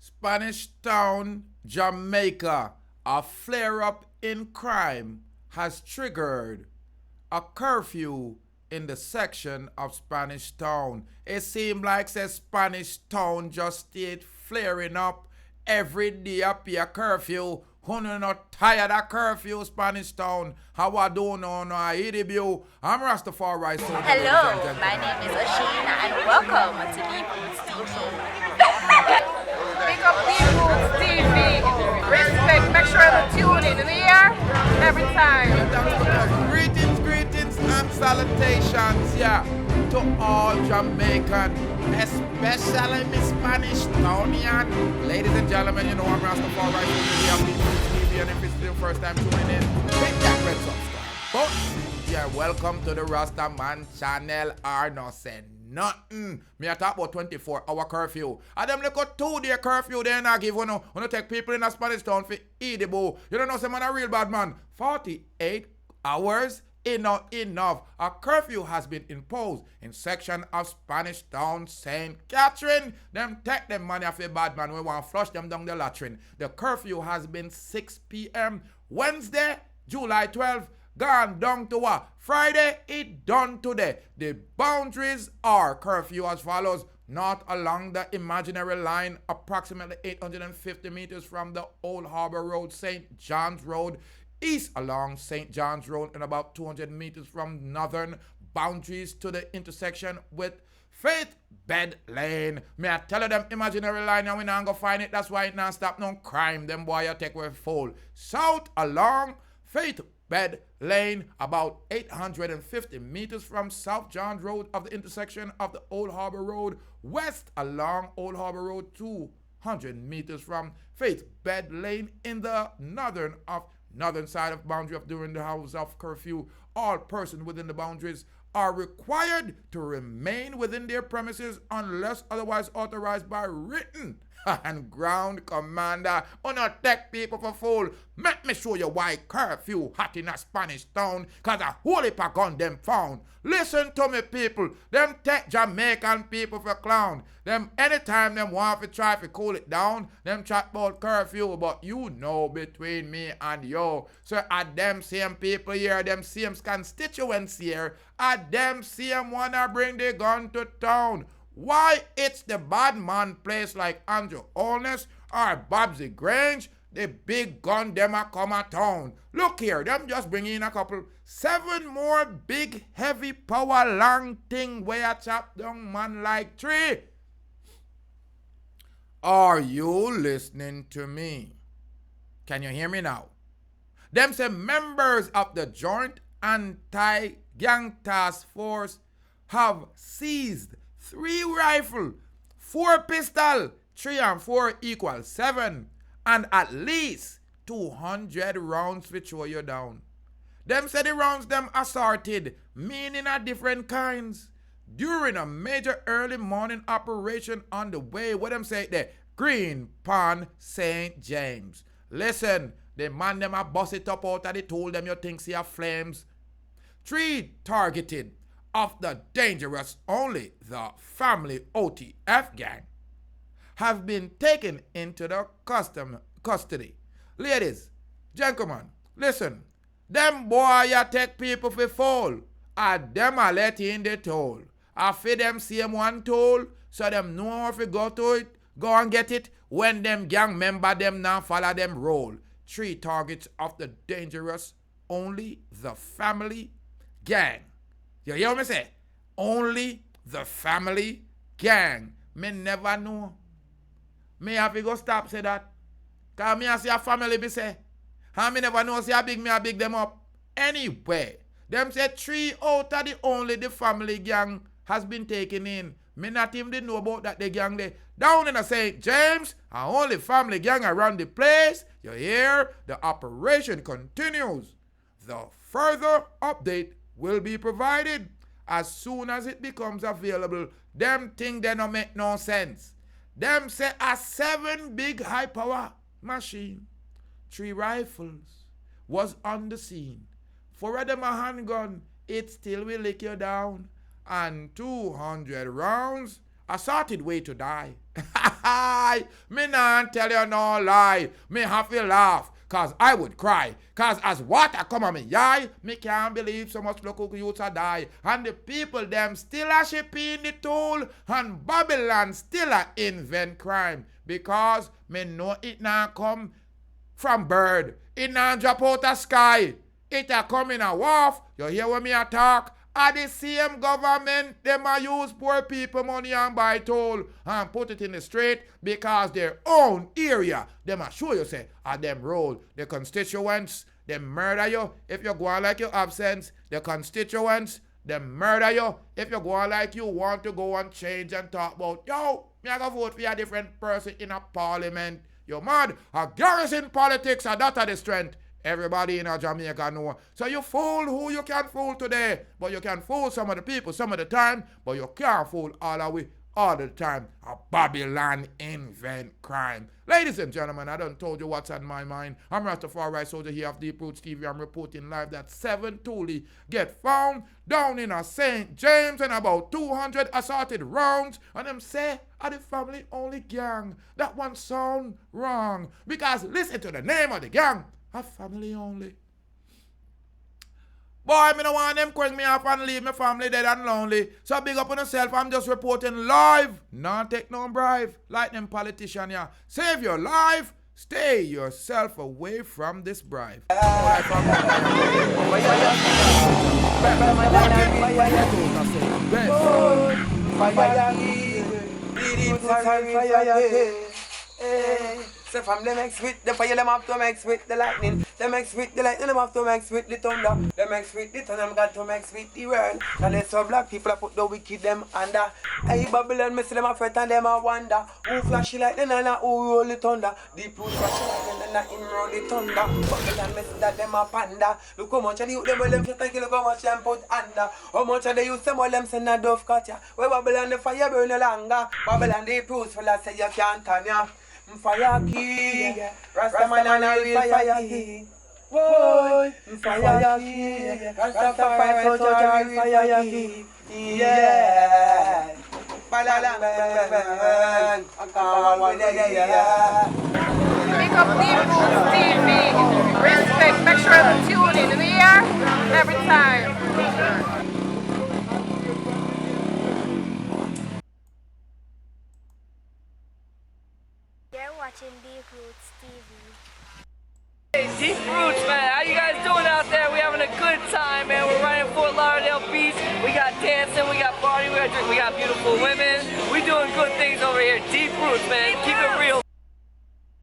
Spanish Town Jamaica, a flare-up in crime has triggered a curfew in the section of Spanish Town. It seems like say Spanish Town just stayed flaring up every day up a curfew. Who not tired of curfew, Spanish Town? How I don't know, no, I hear you. I'm Rastafari. Hello, my name is Ashina and welcome to the Roots TV. Pick up the Roots TV. Respect, make sure to tune in the year every time. Greetings and salutations, yeah, to all Jamaican, especially Miss Spanish Townian. Ladies and gentlemen, you know I'm Rastafari TV, and if it's the first time tuning in, hit that red subscribe button. Yeah, welcome to the Rasta Man channel. Or no say nothing. Me I talk about 24-hour curfew. And them look at 2-day curfew, then I give one take people in a Spanish Town for edible. You don't know some man a real bad man. 48 hours. Enough. A curfew has been imposed in section of Spanish Town, St. Catherine. Them take them money off a bad man. We want to flush them down the latrine. The curfew has been 6 p.m. Wednesday, July 12th. Gone down to what? Friday, it done today. The boundaries are curfew as follows. North along the imaginary line, approximately 850 meters from the Old Harbour Road, St. John's Road. East along St. John's Road and about 200 meters from northern boundaries to the intersection with Featherbed Lane. May I tell you them imaginary line and we not go find it. That's why it not stop no crime. Them boy you take with full. South along Featherbed Lane, about 850 meters from South John's Road of the intersection of the Old Harbour Road. West along Old Harbour Road, 200 meters from Featherbed Lane in the northern side of boundary of during the hours of curfew. All persons within the boundaries are required to remain within their premises unless otherwise authorized by written and ground commander. Oh, not take people for fool. Let me show you why curfew hot in a Spanish town, cause a whole heap of gun them found. Listen to me, people. Them take Jamaican people for clown. Them anytime them want to try to cool it down, them chat about curfew, but you know between me and you. So at them same people here, them same constituents here, at them same wanna bring the gun to town. Why it's the bad man place like Andrew Holness or Babsy Grange, the big gun them a come a town. Look here, them just bring in a couple, 7 more big heavy power long thing where a chop down man like tree. Are you listening to me? Can you hear me now? Them say members of the Joint Anti-Gang Task Force have seized 3 rifle, 4 pistol, 3 and 4 equals 7, and at least 200 rounds for throw you down. Them say the rounds them assorted, meaning a different kinds. During a major early morning operation on the way, what them say there, Green Pond, St. James. Listen, the man them a bust it up out of the tool them you think see a flames. 3 targeted of the dangerous only the family OTF gang have been taken into the custody. Ladies, gentlemen, listen, them boy ya take people for fall, and them a let in the toll. I feed them same one toll, so them know if you go to it, go and get it, when them gang member them now follow them roll. 3 targets of the dangerous only the family gang. You hear me say? Only the family gang. Me never know. Me have to go stop say that. Cause me I see a family be say. And me never know say how big me I big them up. Anyway, them say 3 out of the family gang has been taken in. Me not even did know about that the gang there. Down in the St. James, and only family gang around the place. You hear? The operation continues. The further update will be provided as soon as it becomes available. Them thing they don't make no sense. Them say a 7 big high power machine, 3 rifles was on the scene. For them a handgun, it still will lick you down. And 200 rounds, assorted way to die. Me not tell you no lie. Me have to laugh. Cause I would cry. Cause as water come on me eye, me can't believe so much local youths are die. And the people them still a shipping the tool. And Babylon still a invent crime. Because me know it not come from bird. It not drop out the sky. It a come in a wharf. You hear what me a talk? Are the same government, them a use poor people money and buy toll and put it in the street because their own area, them a show you say, are them roll. The constituents, them murder you if you go on like you absence. The constituents, them murder you if you go on like you want to go and change and talk about, yo, me I go vote for a different person in a parliament. You mad? A garrison politics are that the strength. Everybody in Jamaica know. So you fool who you can fool today. But you can fool some of the people some of the time. But you can't fool all the time. A Babylon invent crime. Ladies and gentlemen, I done told you what's on my mind. I'm Rastafari soldier here of Deep Roots TV. I'm reporting live that 7 Thule get found down in a St. James and about 200 assaulted rounds. And them say, are the family only gang. That one sound wrong. Because listen to the name of the gang. A family only. Boy, me don't want them quick me off and leave my family dead and lonely. So big up on yourself, I'm just reporting live. Not take no bribe. Like them politician here. Save your life. Stay yourself away from this bribe. So from them mix with the fire, them have to mix with the lightning. Them mix with the lightning, them have to mix with the thunder. Them mix with the thunder, them got to mix with the world. And they so black people put the wicked them under. Hey Babylon, me see them a fret and them a wonder. Who flashy lightning and who roll the thunder? Deep root flashy lightning and him roll the thunder. Babylon, me see that them a panda. Look how much of the youth them well them fret and kill, look how much them put under. How much of the youth them well them send a dove cut ya. Where Babylon the fire burn no longer. Babylon the proofs full of say you can't turn ya. Fire king, Rastaman and a real fire king. Boy, fire king, Rastafari soldier and fire king. Yeah, bang bang bang, I can't wait yeah. Pick up Deep Roots TV. Respect, make sure to tune in the year every time. Watching Deep Roots TV. Hey, Deep Roots, man. How you guys doing out there? We're having a good time, man. We're right in Fort Lauderdale Beach. We got dancing, we got partying, we got beautiful women. We're doing good things over here. Deep Roots, man. Keep it real.